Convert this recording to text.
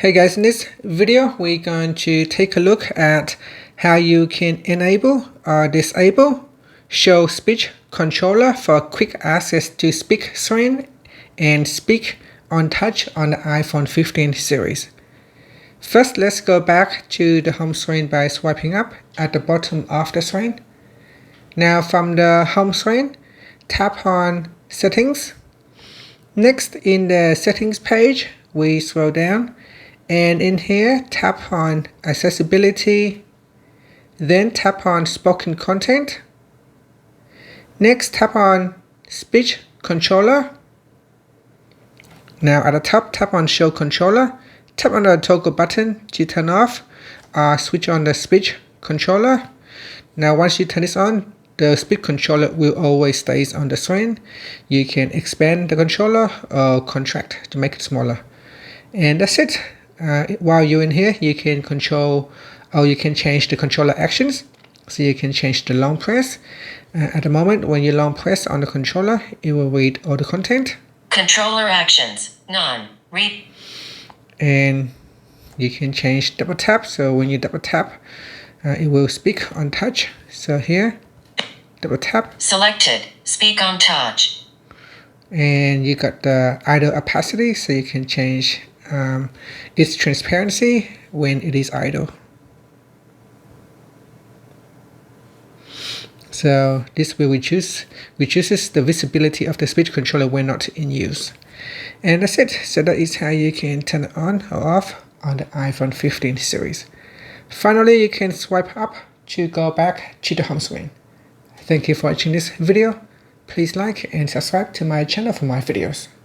Hey guys, in this video we're going to take a look at how you can enable or disable show speech controller for quick access to speak screen and speak on touch on the iPhone 15 series. First, let's go back to the home screen by swiping up at the bottom of the screen. Now from the home screen, tap on Settings. Next, in the Settings page, we scroll down, and in here tap on Accessibility, then tap on Spoken Content. Next, tap on Speech Controller. Now at the top, tap on Show Controller. Tap on the toggle button to turn off or switch on the speech controller. Now once you turn this on, the speech controller will always stay on the screen. You can expand the controller or contract to make it smaller. And that's it. While you're in here, you can control or you can change the controller actions. So you can change the long press. At the moment, when you long press on the controller, it will read all the content. Controller actions, none, read. And you can change double tap. So when you double tap, it will speak on touch. So here, double tap. Selected, speak on touch. And you got the idle opacity, so you can change its transparency when it is idle. So this will reduces the visibility of the speech controller when not in use. And that's it. So that is how you can turn it on or off on the iPhone 15 series. Finally, you can swipe up to go back to the home screen. Thank you for watching this video. Please like and subscribe to my channel for more videos.